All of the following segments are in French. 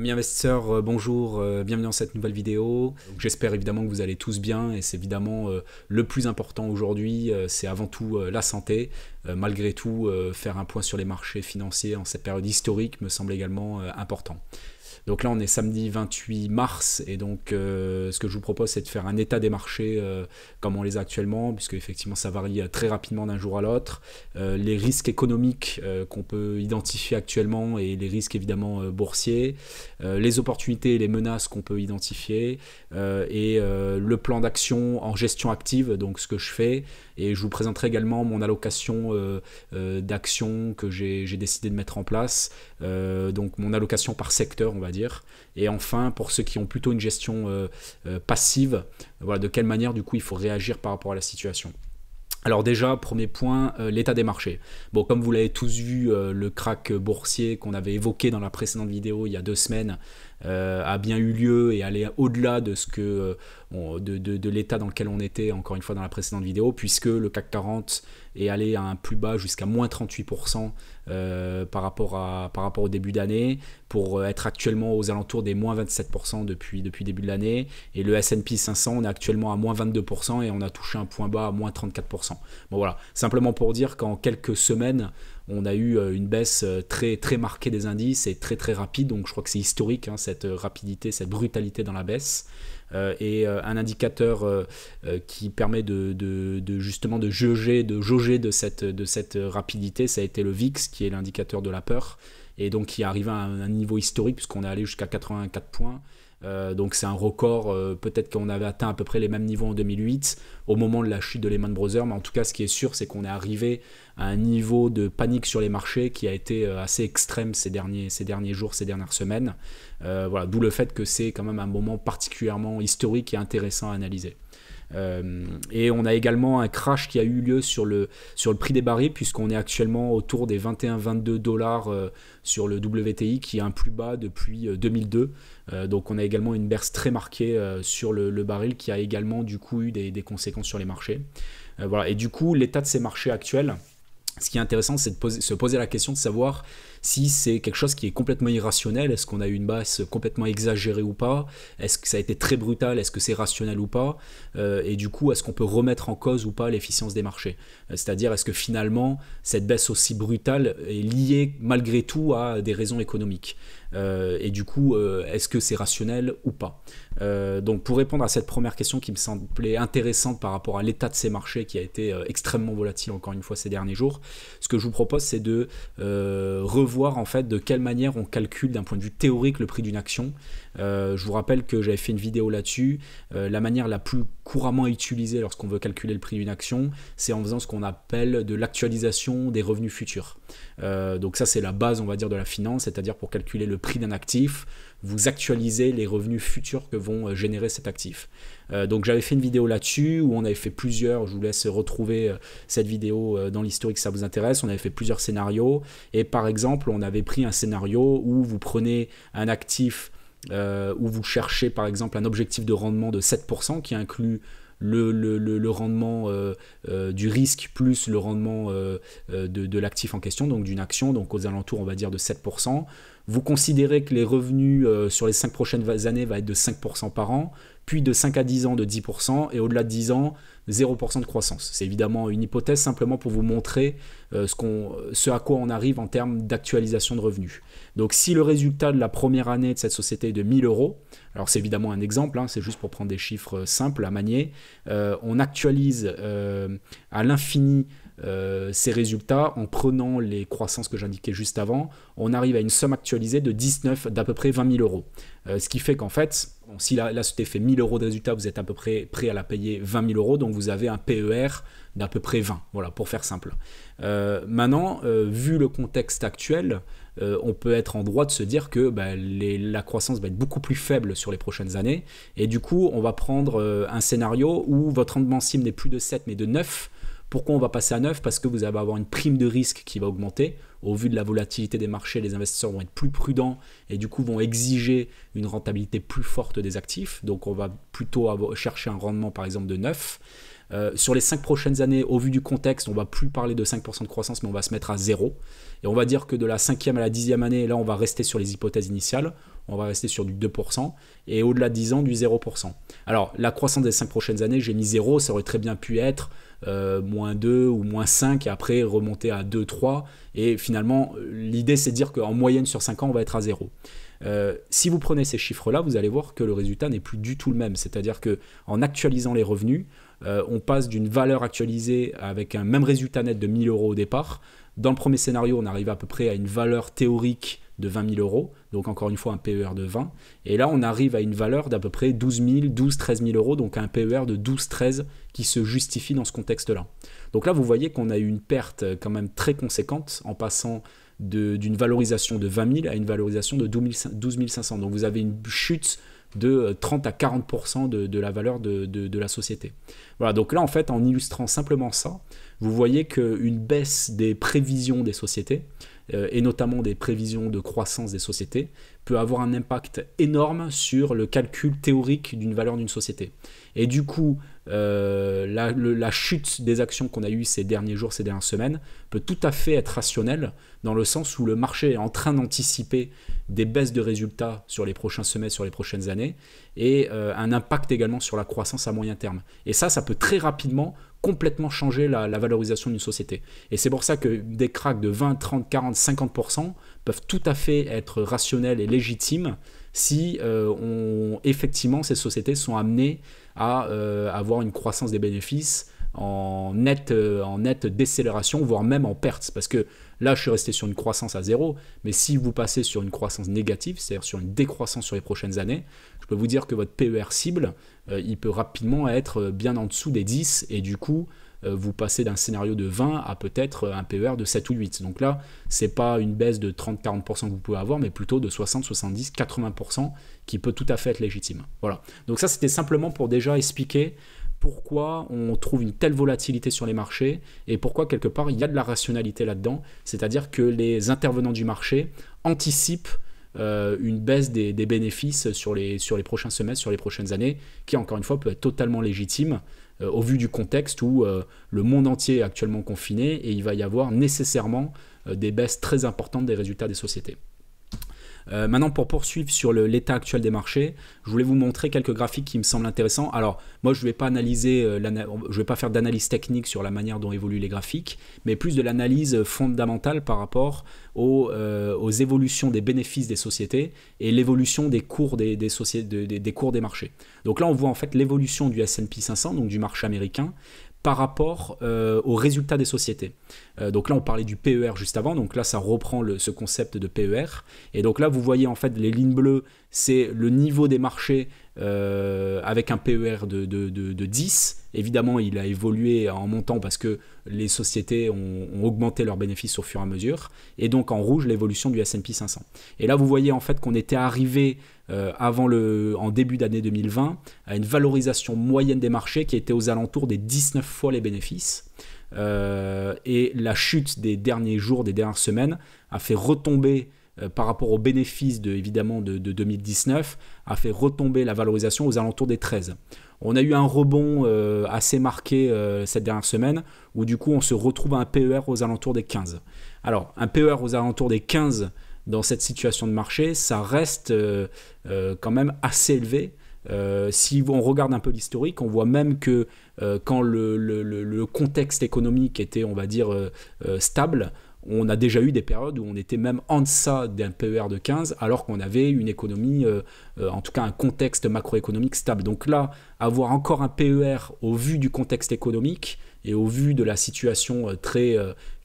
Amis investisseurs, bonjour, bienvenue dans cette nouvelle vidéo. J'espère évidemment que vous allez tous bien et c'est évidemment le plus important aujourd'hui, c'est avant tout la santé. Malgré tout, faire un point sur les marchés financiers en cette période historique me semble également important. Donc là on est samedi 28 mars et donc ce que je vous propose c'est de faire un état des marchés comme on les a actuellement, puisque effectivement ça varie très rapidement d'un jour à l'autre, les risques économiques qu'on peut identifier actuellement et les risques évidemment boursiers, les opportunités et les menaces qu'on peut identifier et le plan d'action en gestion active, donc ce que je fais, et je vous présenterai également mon allocation d'actions que j'ai décidé de mettre en place, donc mon allocation par secteur on va dire. Et enfin, pour ceux qui ont plutôt une gestion passive, voilà, de quelle manière du coup il faut réagir par rapport à la situation. Alors déjà, premier point, l'état des marchés. Bon, comme vous l'avez tous vu, le crack boursier qu'on avait évoqué dans la précédente vidéo il y a 2 semaines a bien eu lieu et allait au-delà de ce que de l'état dans lequel on était encore une fois dans la précédente vidéo, puisque le CAC 40 est allé à un plus bas jusqu'à moins 38% par rapport au début d'année, pour être actuellement aux alentours des moins 27% depuis début de l'année, et le S&P 500 on est actuellement à moins 22% et on a touché un point bas à moins 34%. Bon voilà, simplement pour dire qu'en quelques semaines on a eu une baisse très marquée des indices et très rapide, donc je crois que c'est historique hein, cette rapidité, cette brutalité dans la baisse. Et un indicateur qui permet justement de jauger de cette rapidité, ça a été le VIX, qui est l'indicateur de la peur, et donc qui est arrivé à un niveau historique puisqu'on est allé jusqu'à 84 points. Donc c'est un record, peut-être qu'on avait atteint à peu près les mêmes niveaux en 2008 au moment de la chute de Lehman Brothers, mais en tout cas ce qui est sûr c'est qu'on est arrivé à un niveau de panique sur les marchés qui a été assez extrême ces derniers jours, ces dernières semaines. Voilà, d'où le fait que c'est quand même un moment particulièrement historique et intéressant à analyser. Et on a également un crash qui a eu lieu sur le prix des barils, puisqu'on est actuellement autour des 21-22 dollars sur le WTI, qui est un plus bas depuis 2002. Donc on a également une baisse très marquée sur le baril, qui a également du coup eu des conséquences sur les marchés. Voilà. Et du coup l'état de ces marchés actuels, ce qui est intéressant, c'est de se poser la question de savoir si c'est quelque chose qui est complètement irrationnel. Est-ce qu'on a eu une baisse complètement exagérée ou pas? Est-ce que ça a été très brutal? Est-ce que c'est rationnel ou pas? Et du coup, est-ce qu'on peut remettre en cause ou pas l'efficience des marchés? C'est-à-dire, est-ce que finalement, cette baisse aussi brutale est liée malgré tout à des raisons économiques? Et du coup, est-ce que c'est rationnel ou pas? Donc pour répondre à cette première question qui me semblait intéressante par rapport à l'état de ces marchés qui a été extrêmement volatile encore une fois ces derniers jours, ce que je vous propose c'est de revoir en fait de quelle manière on calcule d'un point de vue théorique le prix d'une action. Je vous rappelle que j'avais fait une vidéo là-dessus. La manière la plus couramment utilisée lorsqu'on veut calculer le prix d'une action, c'est en faisant ce qu'on appelle de l'actualisation des revenus futurs. Donc ça c'est la base on va dire de la finance, c'est-à-dire pour calculer le prix d'un actif, vous actualisez les revenus futurs que vont générer cet actif. Donc j'avais fait une vidéo là-dessus où on avait fait plusieurs, je vous laisse retrouver cette vidéo dans l'historique si ça vous intéresse, on avait fait plusieurs scénarios et par exemple on avait pris un scénario où vous prenez un actif où vous cherchez par exemple un objectif de rendement de 7% qui inclut le rendement du risque plus le rendement de l'actif en question, donc d'une action, donc aux alentours on va dire de 7%. Vous considérez que les revenus sur les 5 prochaines années va être de 5% par an, puis de 5 à 10 ans de 10%, et au-delà de 10 ans, 0% de croissance. C'est évidemment une hypothèse simplement pour vous montrer ce à quoi on arrive en termes d'actualisation de revenus. Donc si le résultat de la première année de cette société est de 1000 €, alors c'est évidemment un exemple, hein, c'est juste pour prendre des chiffres simples à manier, on actualise à l'infini ces résultats en prenant les croissances que j'indiquais juste avant, on arrive à une somme actualisée de 19 d'à peu près 20 000 €. Ce qui fait qu'en fait, bon, si la société fait 1000 € de résultat, vous êtes à peu près prêt à la payer 20 000 €, donc vous avez un PER d'à peu près 20, voilà, pour faire simple. Maintenant, vu le contexte actuel, on peut être en droit de se dire que la croissance va être beaucoup plus faible sur les prochaines années, et du coup, on va prendre un scénario où votre rendement cible n'est plus de 7 mais de 9. Pourquoi on va passer à 9? Parce que vous allez avoir une prime de risque qui va augmenter. Au vu de la volatilité des marchés, les investisseurs vont être plus prudents et du coup vont exiger une rentabilité plus forte des actifs. Donc on va plutôt chercher un rendement par exemple de 9. Sur les 5 prochaines années, au vu du contexte, on ne va plus parler de 5% de croissance, mais on va se mettre à 0. Et on va dire que de la 5e à la 10e année, là, on va rester sur les hypothèses initiales. on va rester sur du 2%, et au-delà de 10 ans, du 0%. Alors, la croissance des 5 prochaines années, j'ai mis 0, ça aurait très bien pu être moins 2 ou moins 5, et après remonter à 2, 3, et finalement, l'idée c'est de dire qu'en moyenne sur 5 ans, on va être à 0. Si vous prenez ces chiffres-là, vous allez voir que le résultat n'est plus du tout le même. C'est-à-dire qu'en actualisant les revenus, on passe d'une valeur actualisée avec un même résultat net de 1 000 € au départ. Dans le premier scénario, on arrive à peu près à une valeur théorique de 20 000 €, donc encore une fois un PER de 20. Et là, on arrive à une valeur d'à peu près 13 000 €, donc un PER de 12-13 qui se justifie dans ce contexte-là. Donc là, vous voyez qu'on a eu une perte quand même très conséquente en passant d'une valorisation de 20 000 à une valorisation de 12 500. Donc vous avez une chute de 30 à 40% de la valeur de la société. Voilà, donc là en fait, en illustrant simplement ça, vous voyez qu'une baisse des prévisions des sociétés, et notamment des prévisions de croissance des sociétés, peut avoir un impact énorme sur le calcul théorique d'une valeur d'une société. Et du coup, la chute des actions qu'on a eues ces derniers jours, ces dernières semaines, peut tout à fait être rationnelle, dans le sens où le marché est en train d'anticiper des baisses de résultats sur les prochains semestres, sur les prochaines années, et un impact également sur la croissance à moyen terme. Et ça peut très rapidement complètement changer la valorisation d'une société. Et c'est pour ça que des cracks de 20, 30, 40, 50% peuvent tout à fait être rationnels et légitimes si effectivement ces sociétés sont amenées à avoir une croissance des bénéfices en nette décélération, voire même en perte. Parce que là, je suis resté sur une croissance à 0, mais si vous passez sur une croissance négative, c'est-à-dire sur une décroissance sur les prochaines années, je peux vous dire que votre PER cible, il peut rapidement être bien en dessous des 10, et du coup, vous passez d'un scénario de 20 à peut-être un PER de 7 ou 8. Donc là, ce n'est pas une baisse de 30-40% que vous pouvez avoir, mais plutôt de 60, 70, 80% qui peut tout à fait être légitime. Voilà. Donc ça, c'était simplement pour déjà expliquer pourquoi on trouve une telle volatilité sur les marchés et pourquoi quelque part il y a de la rationalité là-dedans, c'est-à-dire que les intervenants du marché anticipent une baisse des bénéfices sur les prochains semestres, sur les prochaines années, qui encore une fois peut être totalement légitime au vu du contexte où le monde entier est actuellement confiné et il va y avoir nécessairement des baisses très importantes des résultats des sociétés. Maintenant, pour poursuivre sur l'état actuel des marchés, je voulais vous montrer quelques graphiques qui me semblent intéressants. Alors, moi, je ne vais pas faire d'analyse technique sur la manière dont évoluent les graphiques, mais plus de l'analyse fondamentale par rapport aux évolutions des bénéfices des sociétés et l'évolution des cours des cours des marchés. Donc là, on voit en fait l'évolution du S&P 500, donc du marché américain, par rapport aux résultats des sociétés. Donc là, on parlait du PER juste avant, donc là, ça reprend ce concept de PER. Et donc là, vous voyez en fait les lignes bleues, c'est le niveau des marchés avec un PER de 10. Évidemment, il a évolué en montant parce que les sociétés ont augmenté leurs bénéfices au fur et à mesure. Et donc en rouge, l'évolution du S&P 500. Et là, vous voyez en fait qu'on était arrivé en début d'année 2020 à une valorisation moyenne des marchés qui était aux alentours des 19 fois les bénéfices. Et la chute des derniers jours, des dernières semaines a fait retomber par rapport aux bénéfices de 2019, a fait retomber la valorisation aux alentours des 13. On a eu un rebond assez marqué cette dernière semaine où du coup on se retrouve à un PER aux alentours des 15. Alors un PER aux alentours des 15 dans cette situation de marché, ça reste quand même assez élevé. Si on regarde un peu l'historique, on voit même que quand le contexte économique était, on va dire, stable, on a déjà eu des périodes où on était même en deçà d'un PER de 15 alors qu'on avait une économie, en tout cas un contexte macroéconomique stable. Donc là, avoir encore un PER au vu du contexte économique et au vu de la situation très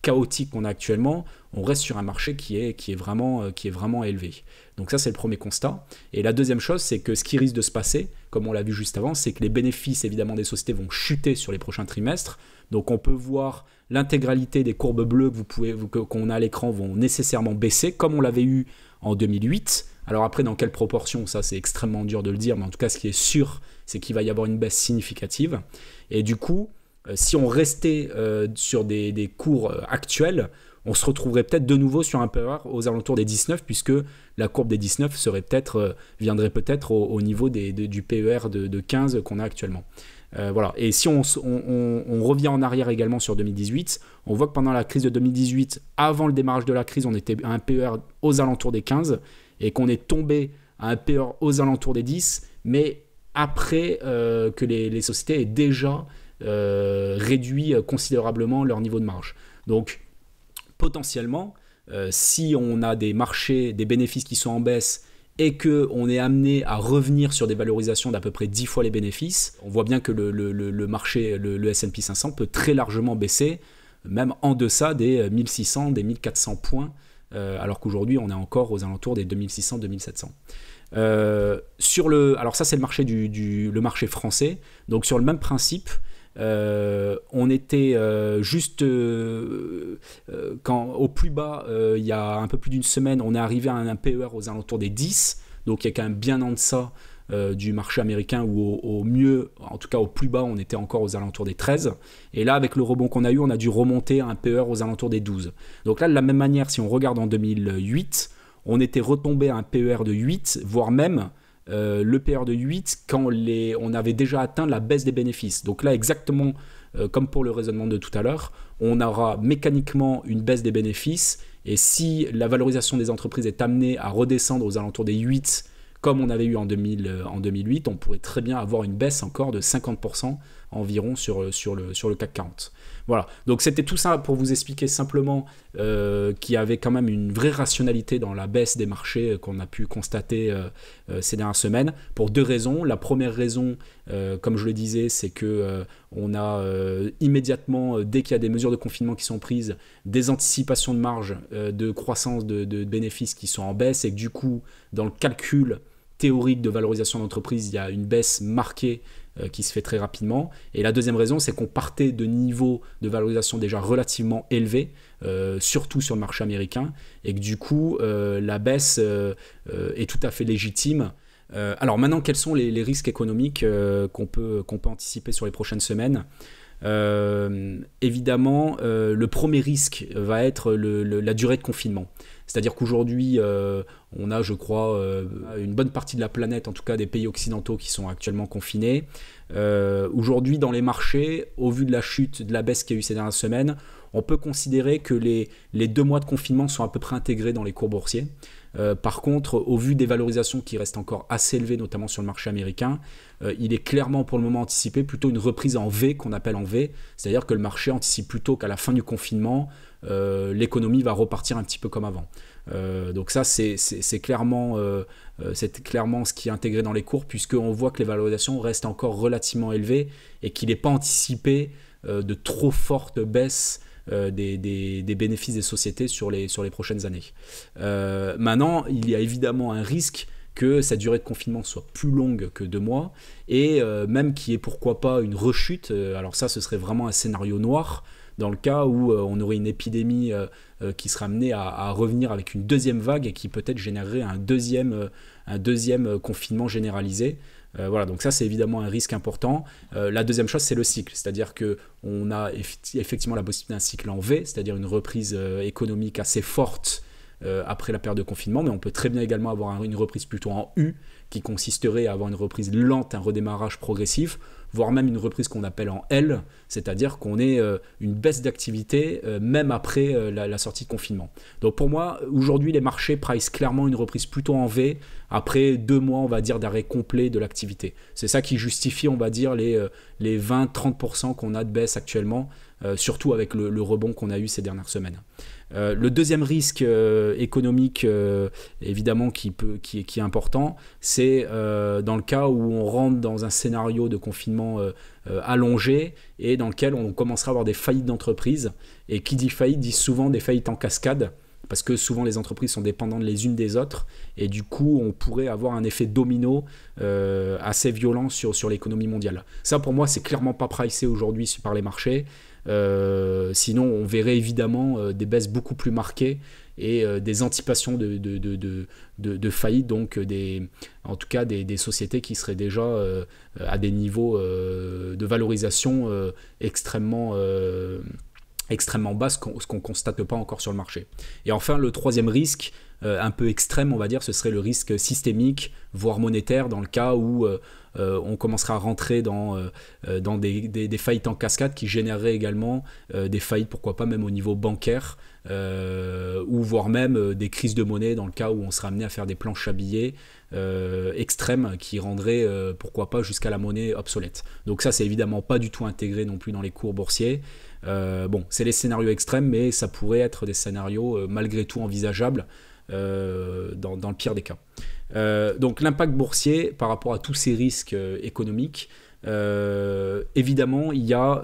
chaotique qu'on a actuellement, on reste sur un marché qui est vraiment élevé. Donc ça, c'est le premier constat. Et la deuxième chose, c'est que ce qui risque de se passer, comme on l'a vu juste avant, c'est que les bénéfices évidemment des sociétés vont chuter sur les prochains trimestres. Donc on peut voir l'intégralité des courbes bleues qu'on a à l'écran vont nécessairement baisser, comme on l'avait eu en 2008. Alors après, dans quelle proportion, ça c'est extrêmement dur de le dire, mais en tout cas, ce qui est sûr, c'est qu'il va y avoir une baisse significative. Et du coup, si on restait sur des cours actuels, on se retrouverait peut-être de nouveau sur un PER aux alentours des 19, puisque la courbe des 19 viendrait peut-être au niveau du PER de 15 qu'on a actuellement. Voilà. Et si on revient en arrière également sur 2018, on voit que pendant la crise de 2018, avant le démarrage de la crise, on était à un PER aux alentours des 15 et qu'on est tombé à un PER aux alentours des 10, mais après que les sociétés aient déjà réduit considérablement leur niveau de marge. Donc, potentiellement, si on a des marchés, des bénéfices qui sont en baisse et qu'on est amené à revenir sur des valorisations d'à peu près 10 fois les bénéfices, on voit bien que le marché, le S&P 500 peut très largement baisser, même en deçà des 1600, des 1400 points, alors qu'aujourd'hui on est encore aux alentours des 2600, 2700. Alors ça c'est le marché, le marché français, donc sur le même principe, on était juste quand au plus bas, il y a un peu plus d'une semaine, on est arrivé à un PER aux alentours des 10, donc il y a quand même bien en deçà du marché américain, où au mieux, en tout cas au plus bas, on était encore aux alentours des 13. Et là, avec le rebond qu'on a eu, on a dû remonter à un PER aux alentours des 12. Donc là, de la même manière, si on regarde en 2008, on était retombé à un PER de 8, voire même le PER de 8 quand on avait déjà atteint la baisse des bénéfices. Donc là, exactement comme pour le raisonnement de tout à l'heure, on aura mécaniquement une baisse des bénéfices, et si la valorisation des entreprises est amenée à redescendre aux alentours des 8, comme on avait eu en 2008, on pourrait très bien avoir une baisse encore de 50% environ sur le CAC 40. Voilà, donc c'était tout ça pour vous expliquer simplement qu'il y avait quand même une vraie rationalité dans la baisse des marchés qu'on a pu constater ces dernières semaines, pour deux raisons. La première raison, comme je le disais, c'est que on a immédiatement, dès qu'il y a des mesures de confinement qui sont prises, des anticipations de marge de croissance de bénéfices qui sont en baisse, et que du coup, dans le calcul théorique de valorisation d'entreprise, il y a une baisse marquée qui se fait très rapidement. Et la deuxième raison, c'est qu'on partait de niveaux de valorisation déjà relativement élevés, surtout sur le marché américain, et que du coup, la baisse est tout à fait légitime. Alors maintenant, quels sont les risques économiques qu'on peut anticiper sur les prochaines semaines ? Évidemment, le premier risque va être la durée de confinement. C'est-à-dire qu'aujourd'hui, on a, je crois, une bonne partie de la planète, en tout cas des pays occidentaux, qui sont actuellement confinés. Aujourd'hui, dans les marchés, au vu de la chute, de la baisse qu'il y a eu ces dernières semaines, on peut considérer que les 2 mois de confinement sont à peu près intégrés dans les cours boursiers. Par contre, au vu des valorisations qui restent encore assez élevées, notamment sur le marché américain, il est clairement pour le moment anticipé plutôt une reprise en V, qu'on appelle en V, c'est-à-dire que le marché anticipe plutôt qu'à la fin du confinement, l'économie va repartir un petit peu comme avant. Donc ça, c'est clairement ce qui est intégré dans les cours, puisqu'on voit que les valorisations restent encore relativement élevées et qu'il n'est pas anticipé de trop fortes baisses des bénéfices des sociétés sur les prochaines années. Maintenant, il y a évidemment un risque que cette durée de confinement soit plus longue que 2 mois, et même qu'il y ait pourquoi pas une rechute. Alors ça, ce serait vraiment un scénario noir, dans le cas où on aurait une épidémie qui serait amenée à revenir avec une deuxième vague, et qui peut-être générerait un deuxième confinement généralisé. Voilà, donc ça c'est évidemment un risque important. La deuxième chose, c'est le cycle, c'est-à-dire qu'on a effectivement la possibilité d'un cycle en V, c'est-à-dire une reprise économique assez forte après la période de confinement, mais on peut très bien également avoir une reprise plutôt en U, qui consisterait à avoir une reprise lente, un redémarrage progressif, voire même une reprise qu'on appelle en L, c'est-à-dire qu'on ait une baisse d'activité même après la sortie de confinement. Donc pour moi, aujourd'hui, les marchés price clairement une reprise plutôt en V, après 2 mois, on va dire, d'arrêt complet de l'activité. C'est ça qui justifie, on va dire, les 20-30% qu'on a de baisse actuellement, surtout avec le rebond qu'on a eu ces dernières semaines. Le deuxième risque économique, évidemment, qui est important, c'est dans le cas où on rentre dans un scénario de confinement allongé, et dans lequel on commencera à avoir des faillites d'entreprises. Et qui dit faillite dit souvent des faillites en cascade, parce que souvent les entreprises sont dépendantes les unes des autres, et du coup on pourrait avoir un effet domino assez violent sur l'économie mondiale. Ça, pour moi, c'est clairement pas pricé aujourd'hui par les marchés. Sinon on verrait évidemment des baisses beaucoup plus marquées, et des anticipations de faillite, donc en tout cas des sociétés qui seraient déjà à des niveaux de valorisation extrêmement bas, ce qu'on ne constate pas encore sur le marché. Et enfin, le troisième risque, un peu extrême, on va dire, ce serait le risque systémique, voire monétaire, dans le cas où on commencera à rentrer dans des faillites en cascade qui généreraient également des faillites, pourquoi pas même au niveau bancaire, ou voire même des crises de monnaie dans le cas où on sera amené à faire des planches à billets extrêmes qui rendraient pourquoi pas jusqu'à la monnaie obsolète. Donc ça, c'est évidemment pas du tout intégré non plus dans les cours boursiers. Bon, c'est les scénarios extrêmes, mais ça pourrait être des scénarios malgré tout envisageables dans le pire des cas. Donc l'impact boursier par rapport à tous ces risques économiques, évidemment il y a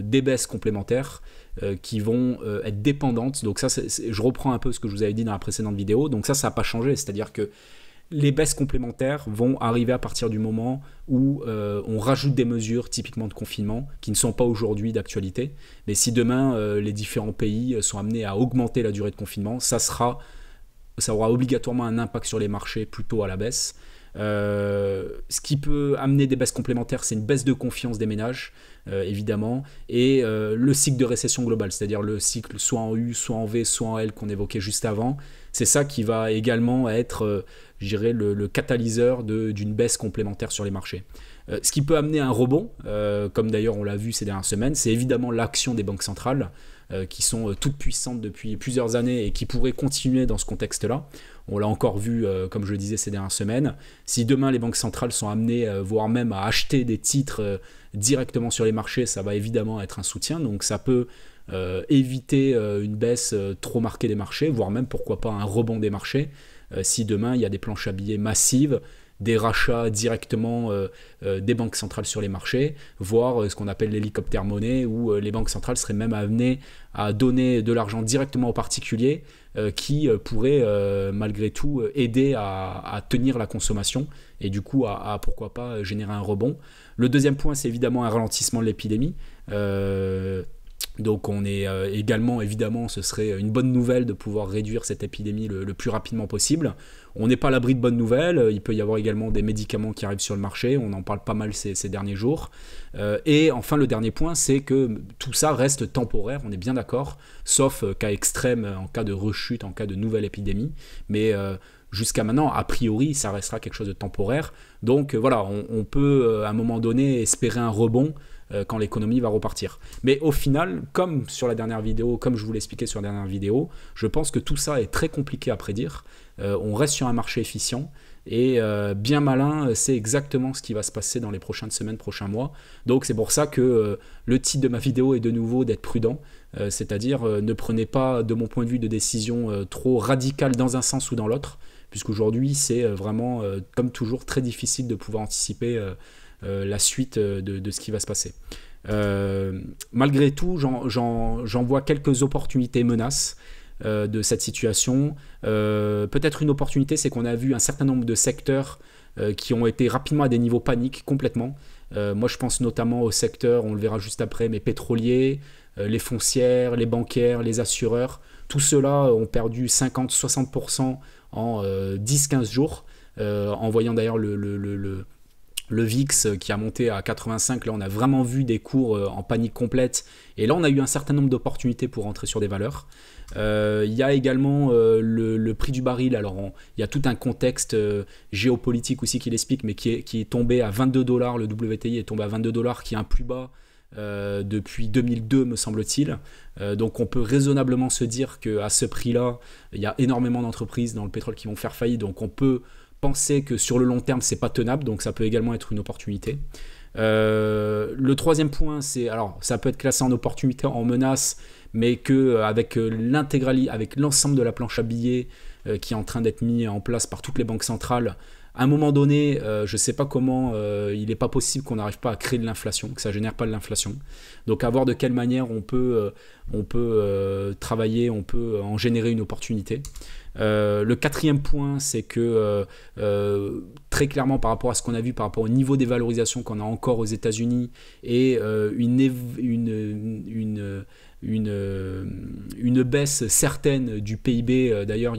des baisses complémentaires qui vont être dépendantes. Donc ça, je reprends un peu ce que je vous avais dit dans la précédente vidéo. Donc ça n'a pas changé, c'est-à-dire que les baisses complémentaires vont arriver à partir du moment où on rajoute des mesures typiquement de confinement qui ne sont pas aujourd'hui d'actualité. Mais si demain les différents pays sont amenés à augmenter la durée de confinement, ça aura obligatoirement un impact sur les marchés plutôt à la baisse. Ce qui peut amener des baisses complémentaires, c'est une baisse de confiance des ménages, évidemment, et le cycle de récession globale, c'est-à-dire le cycle soit en U, soit en V, soit en L qu'on évoquait juste avant. C'est ça qui va également être, je dirais, le catalyseur d'une baisse complémentaire sur les marchés. Ce qui peut amener un rebond, comme d'ailleurs on l'a vu ces dernières semaines, c'est évidemment l'action des banques centrales, qui sont toutes puissantes depuis plusieurs années et qui pourraient continuer dans ce contexte-là. On l'a encore vu, comme je le disais, ces dernières semaines. Si demain les banques centrales sont amenées, voire même à acheter des titres directement sur les marchés, ça va évidemment être un soutien. Donc ça peut éviter une baisse trop marquée des marchés, voire même pourquoi pas un rebond des marchés, si demain il y a des planches à billets massives, des rachats directement des banques centrales sur les marchés, voire ce qu'on appelle l'hélicoptère monnaie, où les banques centrales seraient même amenées à donner de l'argent directement aux particuliers qui pourraient malgré tout aider à tenir la consommation et du coup à pourquoi pas générer un rebond. Le deuxième point, c'est évidemment un ralentissement de l'épidémie. Donc on est également, évidemment, ce serait une bonne nouvelle de pouvoir réduire cette épidémie le plus rapidement possible. On n'est pas à l'abri de bonnes nouvelles, il peut y avoir également des médicaments qui arrivent sur le marché, on en parle pas mal ces derniers jours. Et enfin le dernier point, c'est que tout ça reste temporaire, on est bien d'accord, sauf cas extrême, en cas de rechute, en cas de nouvelle épidémie. Mais jusqu'à maintenant, a priori, ça restera quelque chose de temporaire. Donc voilà, on peut à un moment donné espérer un rebond quand l'économie va repartir. Mais au final, comme sur la dernière vidéo, comme je vous l'expliquais sur la dernière vidéo, je pense que tout ça est très compliqué à prédire. On reste sur un marché efficient et bien malin, c'est exactement ce qui va se passer dans les prochaines semaines, prochains mois. Donc c'est pour ça que le titre de ma vidéo est de nouveau d'être prudent, c'est-à-dire ne prenez pas, de mon point de vue, de décision trop radicale dans un sens ou dans l'autre, puisqu'aujourd'hui c'est vraiment, comme toujours, très difficile de pouvoir anticiper la suite de ce qui va se passer. Malgré tout, j'en vois quelques opportunités et menaces de cette situation. Peut-être une opportunité, c'est qu'on a vu un certain nombre de secteurs qui ont été rapidement à des niveaux paniques complètement. Moi je pense notamment aux secteurs, on le verra juste après, mais pétroliers, les foncières, les bancaires, les assureurs. Tous ceux-là ont perdu 50-60% en 10-15 jours, en voyant d'ailleurs le VIX qui a monté à 85, là on a vraiment vu des cours en panique complète, et là on a eu un certain nombre d'opportunités pour rentrer sur des valeurs. Il y a également le prix du baril, alors il y a tout un contexte géopolitique aussi qui l'explique, mais qui est tombé à 22 $, le WTI est tombé à 22 $, qui est un plus bas depuis 2002 me semble-t-il. Donc on peut raisonnablement se dire qu'à ce prix-là, il y a énormément d'entreprises dans le pétrole qui vont faire faillite, donc on peut penser que sur le long terme c'est pas tenable, donc ça peut également être une opportunité. Le troisième point, c'est, alors ça peut être classé en opportunité, en menace, mais que avec l'ensemble de la planche à billets qui est en train d'être mis en place par toutes les banques centrales, à un moment donné, je ne sais pas comment, il n'est pas possible qu'on n'arrive pas à créer de l'inflation, que ça ne génère pas de l'inflation. Donc à voir de quelle manière on peut travailler, on peut en générer une opportunité. Le quatrième point, c'est que très clairement par rapport à ce qu'on a vu, par rapport au niveau des valorisations qu'on a encore aux États-Unis et une baisse certaine du PIB. D'ailleurs,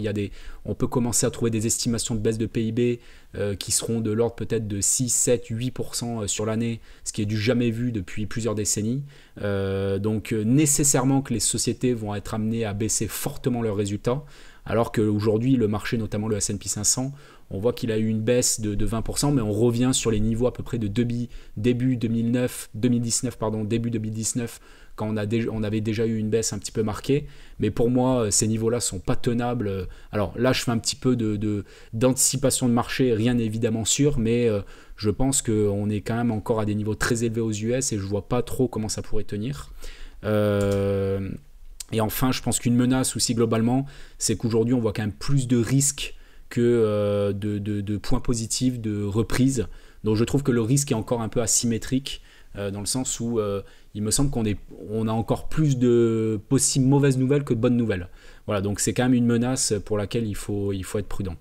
on peut commencer à trouver des estimations de baisse de PIB qui seront de l'ordre peut-être de 6, 7, 8% sur l'année, ce qui est du jamais vu depuis plusieurs décennies. Donc nécessairement que les sociétés vont être amenées à baisser fortement leurs résultats. alors qu'aujourd'hui, le marché, notamment le S&P 500, on voit qu'il a eu une baisse de 20%, mais on revient sur les niveaux à peu près de début 2019, quand on avait déjà eu une baisse un petit peu marquée. Mais pour moi, ces niveaux-là ne sont pas tenables. Alors là, je fais un petit peu d'anticipation de marché, rien n'est évidemment sûr, mais je pense qu'on est quand même encore à des niveaux très élevés aux US et je ne vois pas trop comment ça pourrait tenir. Et enfin, je pense qu'une menace aussi globalement, c'est qu'aujourd'hui, on voit quand même plus de risques que de points positifs, de reprise. Donc je trouve que le risque est encore un peu asymétrique, dans le sens où il me semble qu'on a encore plus de possibles mauvaises nouvelles que de bonnes nouvelles. Voilà, donc c'est quand même une menace pour laquelle il faut être prudent.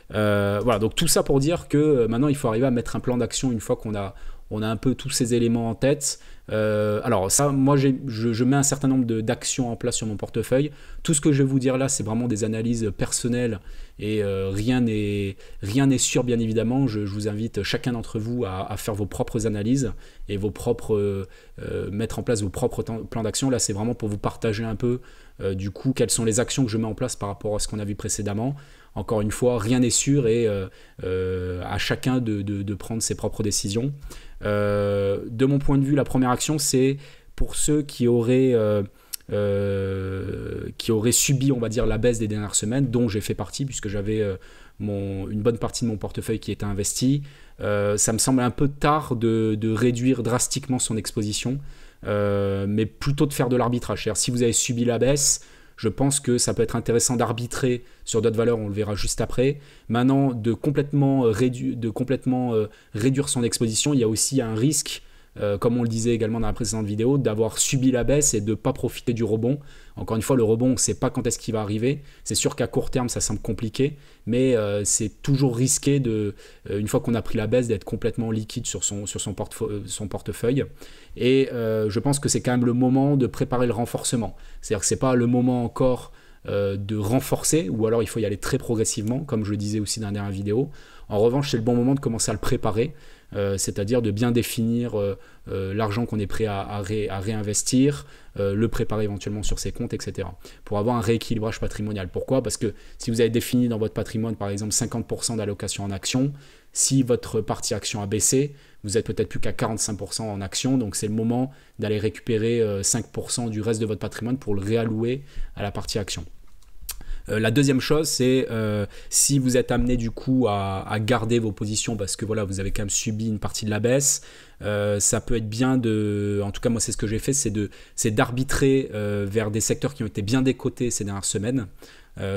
Voilà, donc tout ça pour dire que maintenant il faut arriver à mettre un plan d'action une fois qu'on a un peu tous ces éléments en tête. Alors ça, moi je mets un certain nombre d'actions en place sur mon portefeuille. Tout ce que je vais vous dire là, c'est vraiment des analyses personnelles et rien n'est sûr, bien évidemment. Je vous invite chacun d'entre vous à faire vos propres analyses et mettre en place vos propres plans d'action. Là, c'est vraiment pour vous partager un peu du coup quelles sont les actions que je mets en place par rapport à ce qu'on a vu précédemment. Encore une fois, rien n'est sûr et à chacun de prendre ses propres décisions. De mon point de vue, la première action, c'est pour ceux qui auraient subi, on va dire, la baisse des dernières semaines, dont j'ai fait partie, puisque j'avais une bonne partie de mon portefeuille qui était investi. Ça me semble un peu tard de réduire drastiquement son exposition, mais plutôt de faire de l'arbitrage. C'est-à-dire, si vous avez subi la baisse, je pense que ça peut être intéressant d'arbitrer sur d'autres valeurs, on le verra juste après. Maintenant, de complètement réduire son exposition, il y a aussi un risque, comme on le disait également dans la précédente vidéo, d'avoir subi la baisse et de ne pas profiter du rebond. Encore une fois, le rebond, on ne sait pas quand est-ce qu'il va arriver. C'est sûr qu'à court terme, ça semble compliqué, mais c'est toujours risqué, une fois qu'on a pris la baisse, d'être complètement liquide sur son portefeuille. Et je pense que c'est quand même le moment de préparer le renforcement. C'est-à-dire que ce n'est pas le moment encore de renforcer, ou alors il faut y aller très progressivement, comme je le disais aussi dans la dernière vidéo. En revanche, c'est le bon moment de commencer à le préparer, c'est-à-dire de bien définir l'argent qu'on est prêt à réinvestir, le préparer éventuellement sur ses comptes, etc. Pour avoir un rééquilibrage patrimonial. Pourquoi ? Parce que si vous avez défini dans votre patrimoine, par exemple, 50% d'allocation en actions, si votre partie action a baissé, vous êtes peut-être plus qu'à 45% en actions, donc c'est le moment d'aller récupérer 5% du reste de votre patrimoine pour le réallouer à la partie action. La deuxième chose, c'est si vous êtes amené du coup à garder vos positions parce que voilà, vous avez quand même subi une partie de la baisse, ça peut être bien en tout cas moi c'est ce que j'ai fait, c'est d'arbitrer vers des secteurs qui ont été bien décotés ces dernières semaines.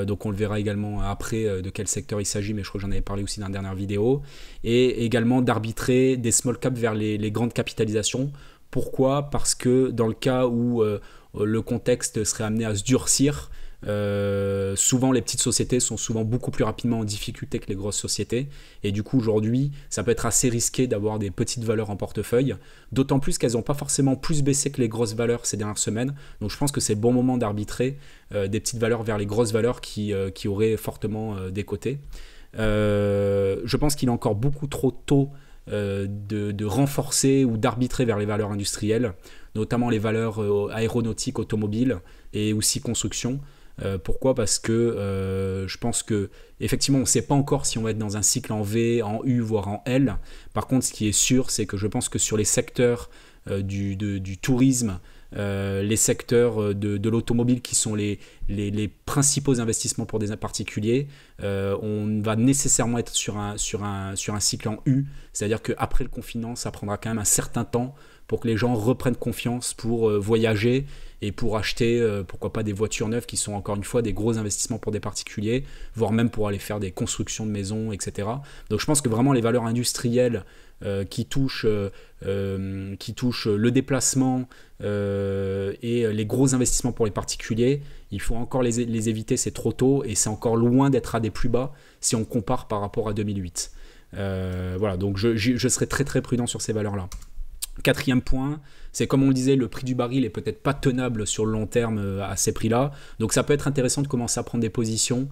Donc on le verra également après de quel secteur il s'agit, mais je crois que j'en avais parlé aussi dans la dernière vidéo. Et également d'arbitrer des small caps vers les grandes capitalisations. Pourquoi ? Parce que dans le cas où le contexte serait amené à se durcir, souvent les petites sociétés sont souvent beaucoup plus rapidement en difficulté que les grosses sociétés et du coup aujourd'hui ça peut être assez risqué d'avoir des petites valeurs en portefeuille, d'autant plus qu'elles n'ont pas forcément plus baissé que les grosses valeurs ces dernières semaines. Donc je pense que c'est le bon moment d'arbitrer des petites valeurs vers les grosses valeurs qui auraient fortement décoté. Je pense qu'il est encore beaucoup trop tôt de renforcer ou d'arbitrer vers les valeurs industrielles, notamment les valeurs aéronautiques, automobiles et aussi construction. Pourquoi ? Parce que je pense que effectivement on ne sait pas encore si on va être dans un cycle en V, en U, voire en L. Par contre, ce qui est sûr, c'est que je pense que sur les secteurs du tourisme, les secteurs de l'automobile qui sont les principaux investissements pour des particuliers, on va nécessairement être sur un cycle en U, c'est-à-dire qu'après le confinement, ça prendra quand même un certain temps pour que les gens reprennent confiance pour voyager et pour acheter, pourquoi pas, des voitures neuves qui sont encore une fois des gros investissements pour des particuliers, voire même pour aller faire des constructions de maisons, etc. Donc je pense que vraiment les valeurs industrielles qui touchent le déplacement et les gros investissements pour les particuliers, il faut encore les éviter, c'est trop tôt et c'est encore loin d'être à des plus bas si on compare par rapport à 2008. Voilà, donc je serai très très prudent sur ces valeurs-là. Quatrième point, c'est comme on le disait, le prix du baril est peut-être pas tenable sur le long terme à ces prix-là. Donc ça peut être intéressant de commencer à prendre des positions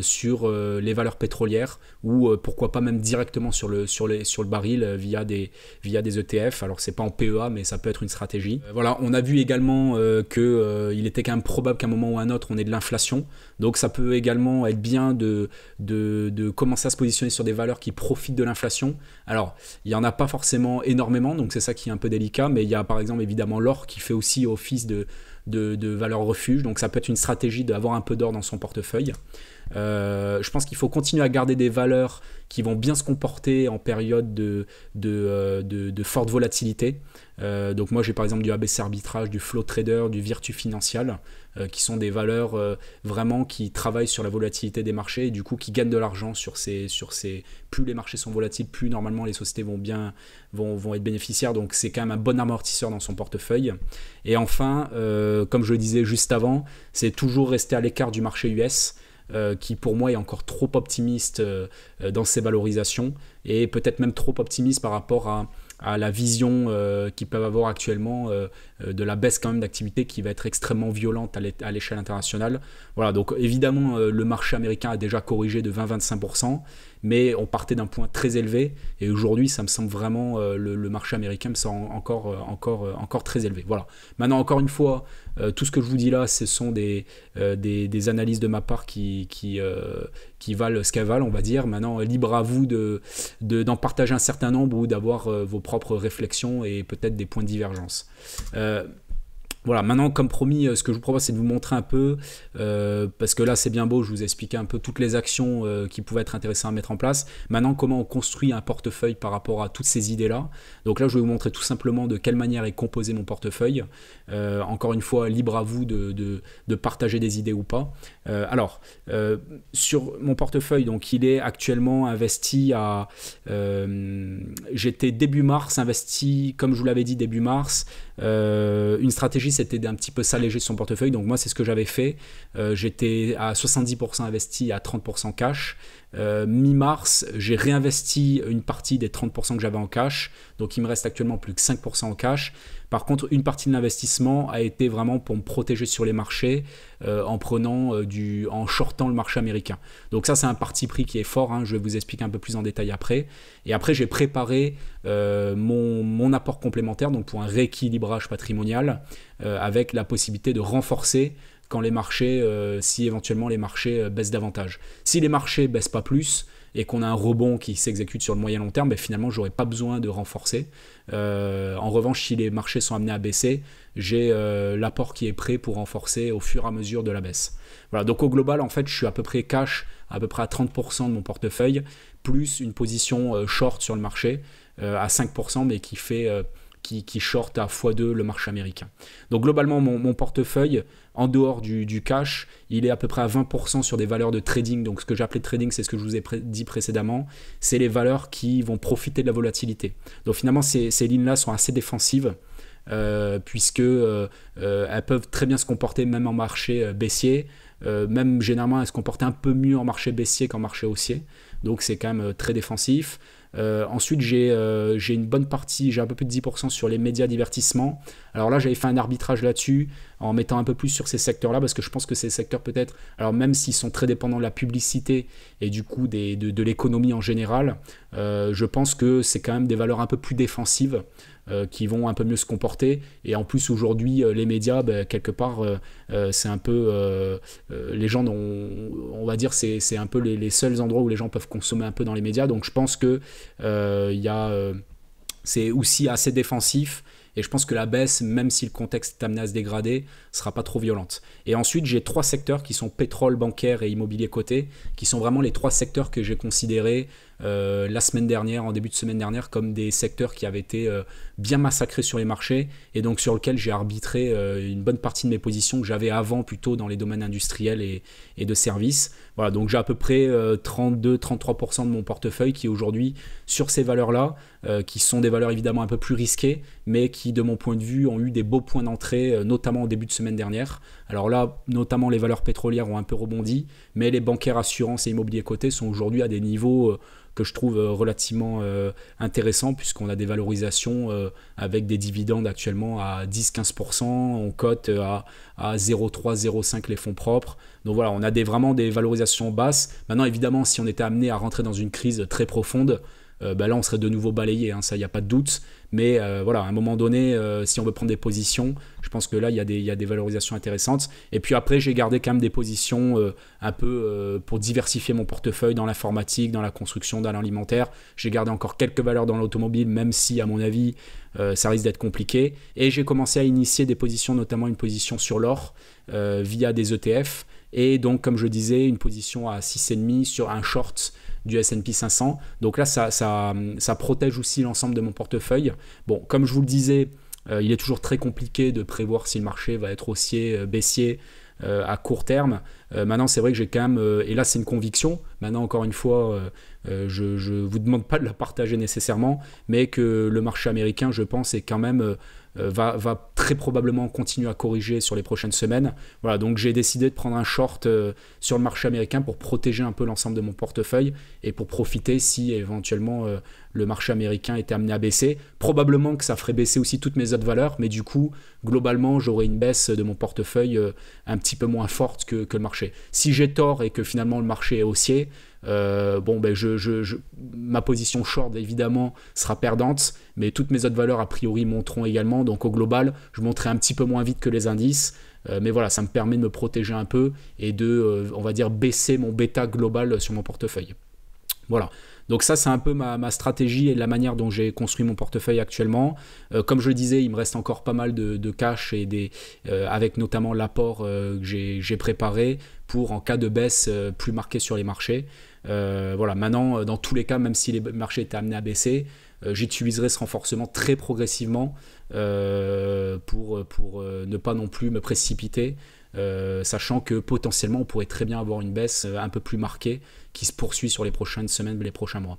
sur les valeurs pétrolières ou pourquoi pas même directement sur le baril via des ETF. Alors c'est pas en PEA, mais ça peut être une stratégie. Voilà, on a vu également qu'il était quand même probable qu'à un moment ou à un autre on ait de l'inflation. Donc ça peut également être bien de commencer à se positionner sur des valeurs qui profitent de l'inflation. Alors il n'y en a pas forcément énormément, donc c'est ça qui est un peu délicat, mais il y a par exemple évidemment l'or qui fait aussi office de valeur refuge, donc ça peut être une stratégie d'avoir un peu d'or dans son portefeuille. Je pense qu'il faut continuer à garder des valeurs qui vont bien se comporter en période de forte volatilité. Donc moi j'ai par exemple du ABC Arbitrage, du Flow Trader, du Virtu Financial, qui sont des valeurs vraiment qui travaillent sur la volatilité des marchés et du coup qui gagnent de l'argent sur ces plus les marchés sont volatiles, plus normalement les sociétés vont être bénéficiaires, donc c'est quand même un bon amortisseur dans son portefeuille. Et enfin, comme je le disais juste avant, c'est toujours rester à l'écart du marché US, qui pour moi est encore trop optimiste dans ses valorisations et peut-être même trop optimiste par rapport à la vision qu'ils peuvent avoir actuellement de la baisse quand même d'activité qui va être extrêmement violente à l'échelle internationale. Voilà, donc évidemment le marché américain a déjà corrigé de 20-25%, mais on partait d'un point très élevé et aujourd'hui ça me semble vraiment le marché américain me semble encore très élevé. Voilà. Maintenant encore une fois, tout ce que je vous dis là, ce sont des analyses de ma part qui valent ce qu'elles valent, on va dire. Maintenant, libre à vous d'en partager un certain nombre ou d'avoir vos propres réflexions et peut-être des points de divergence. Voilà, maintenant comme promis, ce que je vous propose c'est de vous montrer un peu, parce que là c'est bien beau, je vous ai expliqué un peu toutes les actions qui pouvaient être intéressantes à mettre en place. Maintenant comment on construit un portefeuille par rapport à toutes ces idées là. Donc là je vais vous montrer tout simplement de quelle manière est composé mon portefeuille. Encore une fois, libre à vous de partager des idées ou pas. Alors, sur mon portefeuille, donc il est actuellement investi à... j'étais début mars investi, comme je vous l'avais dit début mars, une stratégie c'était d'un petit peu s'alléger de son portefeuille, donc moi c'est ce que j'avais fait. J'étais à 70% investi, à 30% cash. Mi-mars, j'ai réinvesti une partie des 30% que j'avais en cash, donc il me reste actuellement plus que 5% en cash. Par contre, une partie de l'investissement a été vraiment pour me protéger sur les marchés en shortant le marché américain. Donc ça, c'est un parti pris qui est fort, hein, je vais vous expliquer un peu plus en détail après. Et après, j'ai préparé mon apport complémentaire donc pour un rééquilibrage patrimonial avec la possibilité de renforcer quand les marchés, si éventuellement les marchés baissent davantage. Si les marchés baissent pas plus et qu'on a un rebond qui s'exécute sur le moyen long terme, ben finalement j'aurais pas besoin de renforcer. En revanche, si les marchés sont amenés à baisser, j'ai l'apport qui est prêt pour renforcer au fur et à mesure de la baisse. Voilà, donc au global en fait je suis à peu près cash, à peu près à 30% de mon portefeuille, plus une position short sur le marché à 5%, mais qui fait... qui short à x2 le marché américain. Donc globalement, mon portefeuille, en dehors du cash, il est à peu près à 20% sur des valeurs de trading. Donc ce que j'appelais trading, c'est ce que je vous ai dit précédemment, c'est les valeurs qui vont profiter de la volatilité. Donc finalement, ces lignes-là sont assez défensives, puisque elles peuvent très bien se comporter même en marché baissier, même généralement elles se comportent un peu mieux en marché baissier qu'en marché haussier. Donc c'est quand même très défensif. Ensuite j'ai une bonne partie, j'ai un peu plus de 10% sur les médias divertissement. Alors là j'avais fait un arbitrage là-dessus en mettant un peu plus sur ces secteurs là parce que je pense que ces secteurs peut-être, alors même s'ils sont très dépendants de la publicité et du coup de l'économie en général, je pense que c'est quand même des valeurs un peu plus défensives qui vont un peu mieux se comporter. Et en plus aujourd'hui les médias quelque part c'est un peu les gens on va dire c'est un peu les seuls endroits où les gens peuvent consommer un peu dans les médias, donc je pense que c'est aussi assez défensif et je pense que la baisse, même si le contexte est amené à se dégrader, sera pas trop violente. Et ensuite j'ai 3 secteurs qui sont pétrole, bancaire et immobilier coté, qui sont vraiment les 3 secteurs que j'ai considérés la semaine dernière, en début de semaine dernière, comme des secteurs qui avaient été bien massacrés sur les marchés et donc sur lesquels j'ai arbitré une bonne partie de mes positions que j'avais avant plutôt dans les domaines industriels et de services. Voilà, donc j'ai à peu près 32-33% de mon portefeuille qui est aujourd'hui sur ces valeurs-là, qui sont des valeurs évidemment un peu plus risquées, mais qui de mon point de vue ont eu des beaux points d'entrée, notamment au début de semaine dernière. Alors là, notamment les valeurs pétrolières ont un peu rebondi, mais les bancaires, assurances et immobilier coté sont aujourd'hui à des niveaux que je trouve relativement intéressant, puisqu'on a des valorisations avec des dividendes actuellement à 10-15%, on cote à 0,3, 0,5 les fonds propres. Donc voilà, on a vraiment des valorisations basses. Maintenant, évidemment, si on était amené à rentrer dans une crise très profonde, là on serait de nouveau balayé, hein, ça il n'y a pas de doute, mais voilà, à un moment donné, si on veut prendre des positions, je pense que là il y a des valorisations intéressantes. Et puis après, j'ai gardé quand même des positions un peu pour diversifier mon portefeuille dans l'informatique, dans la construction, dans l'alimentaire. J'ai gardé encore quelques valeurs dans l'automobile, même si à mon avis ça risque d'être compliqué. Et j'ai commencé à initier des positions, notamment une position sur l'or via des ETF, et donc comme je disais, une position à 6,5 sur un short du S&P 500. Donc là, ça protège aussi l'ensemble de mon portefeuille. Bon, comme je vous le disais, il est toujours très compliqué de prévoir si le marché va être haussier, baissier à court terme. Maintenant, c'est vrai que j'ai quand même, et là c'est une conviction, maintenant encore une fois, je ne vous demande pas de la partager nécessairement, mais que le marché américain, je pense, est quand même... va très probablement continuer à corriger sur les prochaines semaines. Voilà, donc j'ai décidé de prendre un short sur le marché américain pour protéger un peu l'ensemble de mon portefeuille et pour profiter si éventuellement le marché américain était amené à baisser. Probablement que ça ferait baisser aussi toutes mes autres valeurs, mais du coup, globalement, j'aurais une baisse de mon portefeuille un petit peu moins forte que le marché. Si j'ai tort et que finalement le marché est haussier, ma position short évidemment sera perdante, mais toutes mes autres valeurs a priori monteront également, donc au global je monterai un petit peu moins vite que les indices, mais voilà, ça me permet de me protéger un peu et de on va dire baisser mon bêta global sur mon portefeuille. Voilà, donc ça c'est un peu ma stratégie et la manière dont j'ai construit mon portefeuille actuellement. Comme je le disais, il me reste encore pas mal de cash et avec notamment l'apport que j'ai préparé pour en cas de baisse plus marquée sur les marchés. Voilà, maintenant dans tous les cas, même si les marchés étaient amenés à baisser, j'utiliserai ce renforcement très progressivement pour ne pas non plus me précipiter, sachant que potentiellement on pourrait très bien avoir une baisse un peu plus marquée qui se poursuit sur les prochaines semaines, les prochains mois.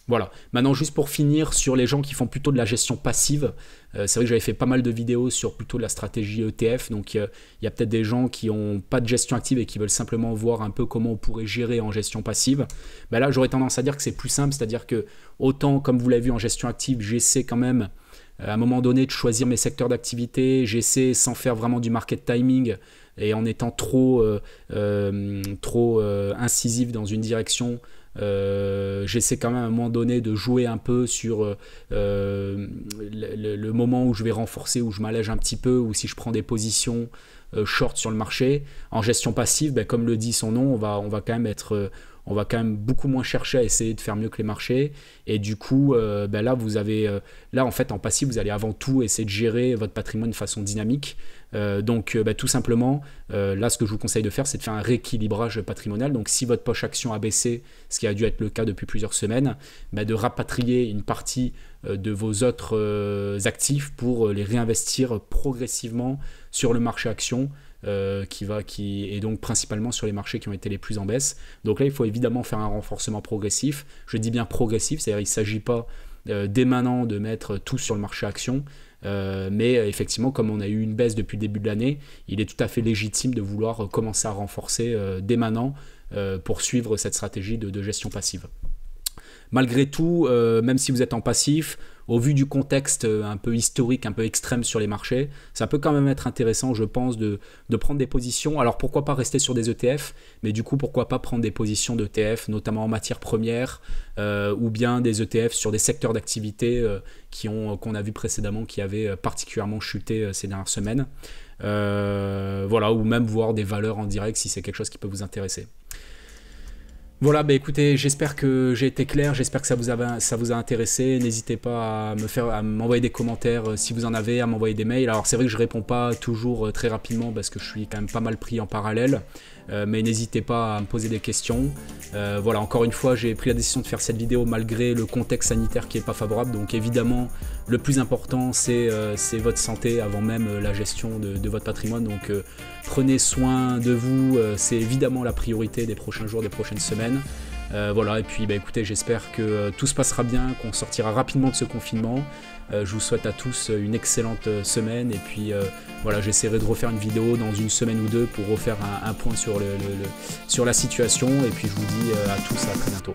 Voilà. Maintenant, juste pour finir, sur les gens qui font plutôt de la gestion passive, c'est vrai que j'avais fait pas mal de vidéos sur plutôt de la stratégie ETF, donc il y a peut-être des gens qui n'ont pas de gestion active et qui veulent simplement voir un peu comment on pourrait gérer en gestion passive. Ben là, j'aurais tendance à dire que c'est plus simple, c'est-à-dire que autant, comme vous l'avez vu en gestion active, j'essaie quand même à un moment donné de choisir mes secteurs d'activité, j'essaie sans faire vraiment du market timing et en étant trop incisif dans une direction. J'essaie quand même à un moment donné de jouer un peu sur le moment où je vais renforcer, où je m'allège un petit peu, ou si je prends des positions short sur le marché. En gestion passive, ben, comme le dit son nom, on va quand même beaucoup moins chercher à essayer de faire mieux que les marchés, et du coup ben là là en fait en passif vous allez avant tout essayer de gérer votre patrimoine de façon dynamique. Donc ben, tout simplement là ce que je vous conseille de faire, c'est de faire un rééquilibrage patrimonial. Donc si votre poche action a baissé, ce qui a dû être le cas depuis plusieurs semaines, ben, de rapatrier une partie de vos autres actifs pour les réinvestir progressivement sur le marché action, et donc principalement sur les marchés qui ont été les plus en baisse. Donc là il faut évidemment faire un renforcement progressif. Je dis bien progressif, c'est-à-dire il ne s'agit pas dès maintenant de mettre tout sur le marché action, mais effectivement comme on a eu une baisse depuis le début de l'année, il est tout à fait légitime de vouloir commencer à renforcer dès maintenant pour suivre cette stratégie de gestion passive. Malgré tout, même si vous êtes en passif, au vu du contexte un peu historique, un peu extrême sur les marchés, ça peut quand même être intéressant, je pense, de prendre des positions. Alors pourquoi pas rester sur des ETF, mais du coup pourquoi pas prendre des positions d'ETF, notamment en matières premières, ou bien des ETF sur des secteurs d'activité qu'on a vu précédemment, qui avaient particulièrement chuté ces dernières semaines. Voilà, ou même voir des valeurs en direct si c'est quelque chose qui peut vous intéresser. Voilà, bah écoutez, j'espère que j'ai été clair, j'espère que ça vous a intéressé. N'hésitez pas à m'envoyer des commentaires si vous en avez, à m'envoyer des mails. Alors c'est vrai que je réponds pas toujours très rapidement parce que je suis quand même pas mal pris en parallèle, mais n'hésitez pas à me poser des questions. Voilà, encore une fois, j'ai pris la décision de faire cette vidéo malgré le contexte sanitaire qui n'est pas favorable. Donc évidemment, le plus important, c'est votre santé avant même la gestion de votre patrimoine. Donc prenez soin de vous, c'est évidemment la priorité des prochains jours, des prochaines semaines. Voilà, et puis écoutez, j'espère que tout se passera bien, qu'on sortira rapidement de ce confinement. Je vous souhaite à tous une excellente semaine, et puis voilà, j'essaierai de refaire une vidéo dans une semaine ou deux pour refaire un point sur la situation, et puis je vous dis à tous à très bientôt.